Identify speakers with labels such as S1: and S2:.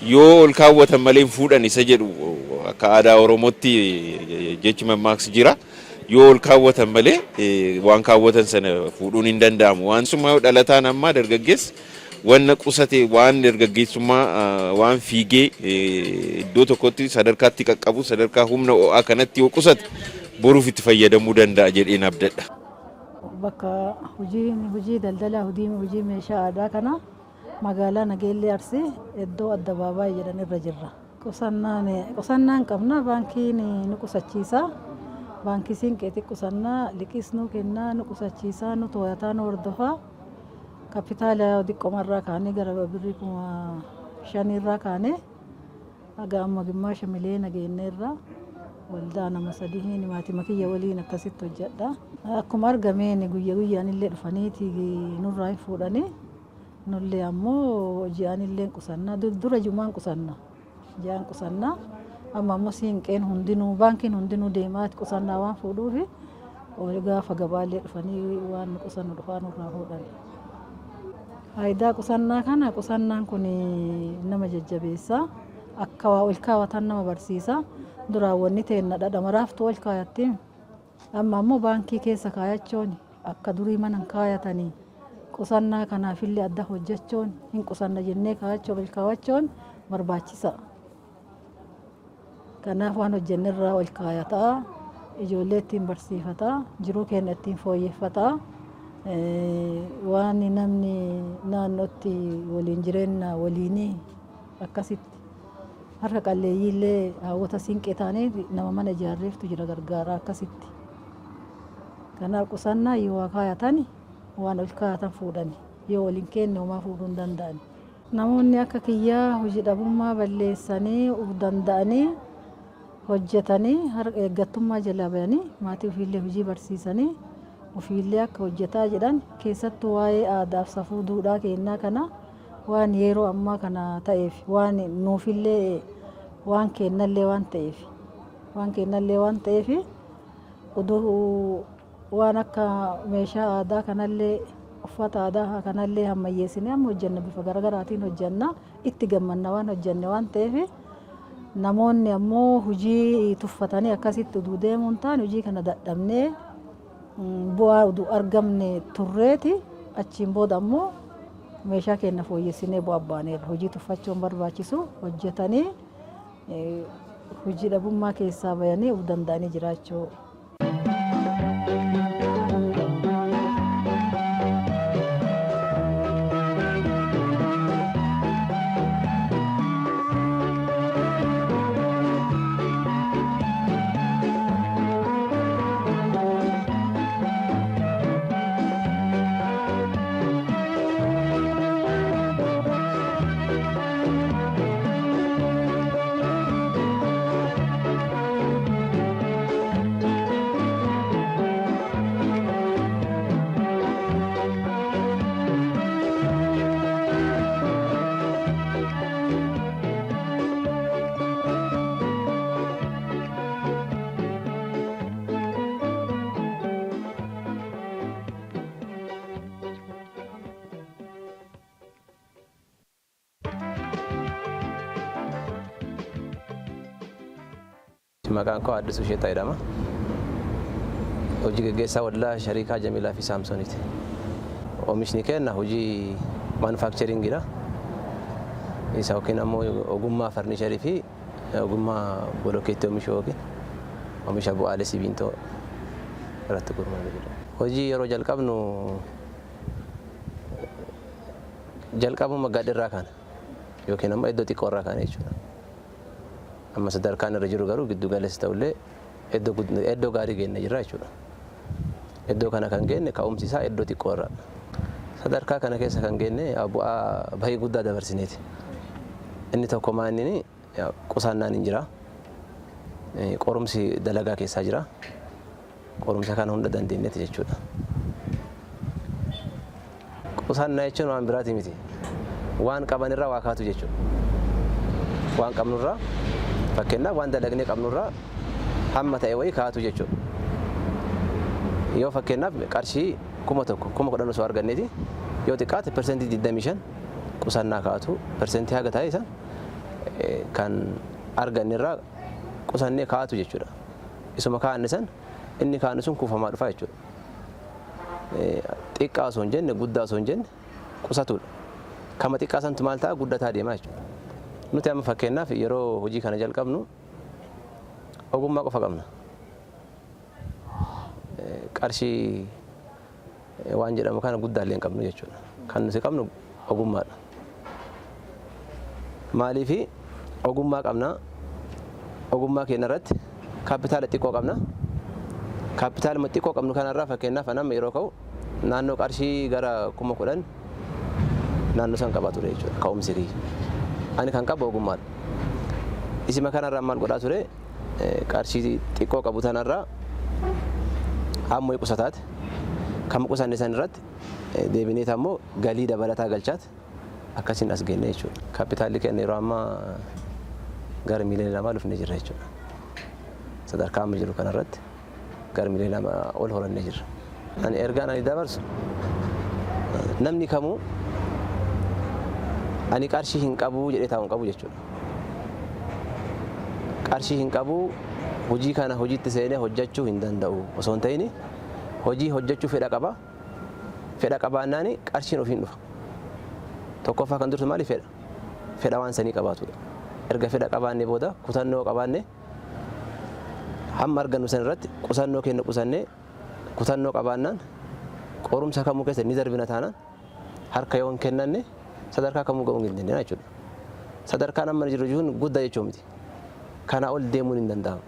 S1: Yoo ol kaawwatan malee fuudhan isa jedhu akka aadaa Oromootti jechi mammaaksa jira. Yoo ol kaawwatan malee waan kaawwatan sana fuudhuun hin danda'amu. Waan summaa dhalataan ammaa dargaggeessi waan qusate waan dargaggeessummaa waan fiigee iddoo tokkotti sadarkaatti qaqqabu sadarkaa humna ho'aa kanatti yoo qusate boruuf itti fayyadamuu danda'a jedheen abdadha.
S2: Bakka hojii daldalaa hojii meeshaa aadaa kana magaalaa Nageellee Arsii iddoo addabaabaayii jedhan irra jirra. Qusannaan qabna baankiin nu qusachiisa. Baankii siinqeetti qusannaa liqis nu kennaa nu qusachiisa nu to'ataa nu hordofaa. Kapitaala xiqqoomarraa kaanee gara birrii 5,000 irraa kaanee haga amma gimmaasha miliyoona geenyeerra waldaa nama 3 maatii makiyya waliin akkasitti hojjedha. Akkuma argameen guyyaa guyyaan illee dhufaniiti nurraa hin fuudhanii nullee ammoo ji'aan illee qusannaa dura jumaan qusannaa ji'aan qusannaa amma ammoo siinqeen hundinuu baankiin hundinuu deemaa qusannaa waan fuudhuufi gaafa gabaallee dhufanii waan qusannu dhufaa nurraa fuudhanii. Faayidaa qusannaa kana qusannaan kun nama jajjabeessa akka waa ol kaawwatan nama barsiisa duraan wanni teenna dhadhamaraaftu ol kaayatti amma ammoo baankii keessa kaayachuun akka durii mana kaayatanii qusannaa kanaafillee adda hojjechuun hin qusanna jennee kaayachuun ol kaawwachuun barbaachisa. Kanaaf waan hojjennerraa ol kaayataa ijoollee ittiin barsiifataa jiruu keenya ittiin fooyyeffataa. Waan namni naannootti waliin jireenya waliinii akkasitti harka qalleeyyiillee hawwata siinqee taanee nama mana ijaarreeftu jira gargaaraa akkasitti. Kanaaf qusannaa yoo kaayatan waan ol kaayatan fuudhani yoo waliin kenne homaa fuudhuu hin danda'ani. Namoonni akka kiyyaa hojii dhabummaa balleessanii of danda'anii hojjetanii harka eeggattummaa jala bayanii maatii ofiillee hojii barsiisanii ofiillee akka hojjetaa jedhan keessattuu waa'ee aadaaf safuu duudhaa keenyaa kana waan yeroo ammaa kana ta'eef waan nuufillee waan kennallee waan ta'eef waan akka meeshaa aadaa kanallee uffata aadaa kanallee hammayyeessinee amma hojjenna bifa garaagaraatiin hojjenna itti gammanna waan hojjenne waan ta'eef namoonni ammoo hojii tuffatanii akkasitti uduu deemuun ta'an hojii kana dadhabnee bu'aa uduu argamne turreeti achiin booda ammoo meeshaa keenya fooyyessinee bu'aa baaneerra hojii tuffachuun barbaachisu hojjetanii hojii dhabummaa keessaa bayanii of danda'anii jiraachuu.
S3: Maqaan koo Addisuu Sheetaa jedhama. Hojii gaggeessaa waldaa Shariikaa Jamilaa fi Saamsooniiti. Oomishni keenya hojii maanufakcharingiidha. Isa yookiin ammoo ogummaa farniicharii fi ogummaa bolokkeetti oomishuu yookiin oomisha bu'aalee sibiintoo irratti gurmaa'ee jira. Hojii yeroo jalqabuma gadheerraa kana yookiin ammoo iddoo xiqqoorraa kana jechuudha. Amma sadarkaan irra jiru garuu giddu galeessa ta'ullee iddoo gaarii geenye jira jechuudha. Iddoo kana kan geenye ka'umsi isaa iddoo xiqqoorraa. Sadarkaa kana keessa kan geenye bu'aa bahii guddaa dabarsineeti. Inni tokko maanni qusannaan hin jira. Qorumsi dalagaa keessaa jira. Qorumsa kana hunda dandeenyeeti jechuudha. Qusannaa jechuun waan biraati miti. Waan qabanirraa waa kaatu jechuudha. Waan qabnurraa fakkeenyaaf waan dalagnee qabnurraa hamma ta'e wayii kaatu jechuudha. yoo fakkeenyaaf qarshii 1,000 osoo arganneeti yoo xiqqaate persentii 25 qusannaa kaa'atu persentii haga ta'e san kan argannerraa qusannee kaa'atu jechuudha. Isuma kaa'anne san inni kaa'anne sun kuufamaa dhufa jechuudha. Xiqqaa osoo hin jenne guddaa osoo hin jenne qusatudha. Kama xiqqaa santu maal ta'a guddataa deemaa jechuudha. Nuti amma fakkeenyaaf yeroo hojii kana jalqabnu ogummaa qofa qabna. Qarshii waan jedhamu kana guddaallee hin qabnu jechuudha. Kan nuti qabnu ogummaadha. Maaliif ogummaa qabna? Ogummaa keenya irratti kaapitaala xiqqoo qabna. Kaapitaaluma xiqqoo qabnu kanarraa fakkeenyaaf anamma yeroo ka'u naannoo qarshii gara 10,000 naannoo san qabaa ture jechuudha. Ka'umsi kiyya. Ani kan qabu ogummaadha. Isima kanarraa maal godhaa ture? Qarshii xiqqoo qabu tanarraa ammoo qusataate. Kan qusanne san irratti deebineet ammoo galii dabalataa galchaate akkasiin as geenye jechuudha. Kaapitaalli keenya yeroo ammaa gara miliyoona 2 dhufnee jirra jechuudha. Sadarkaa amma jiru kanarratti gara miliyoona 2 ol horannee jirra. Ani ergaan ani dabarsu namni kamuu ani qarshii hin qabu jedhee taa'uu hin qabu jechuudha. Qarshii hin qabu hojii kana hojiitti seenee hojjechuu hin danda'u osoo hin ta'in hojii hojjechuu fedha qaba. Fedha qabaannaan qarshiin ofiin dhufa. Tokkoffaa kan dursu maali fedha? Fedha waan sanii qabaatudha. Erga fedha qabaannee booda kutannoo qabaannee hamma argannu san irratti qusannoo keenya qusannee kutannoo qabaannaan qorumsa kamuu keessa ni darbina taanaan harka yoo hin kennanne sadarkaa kamuu ga'uu hin dandeenye jechuudha. Sadarkaan amma jiru jechuun guddaa jechuu miti. Kana ol deemuun hin danda'amu.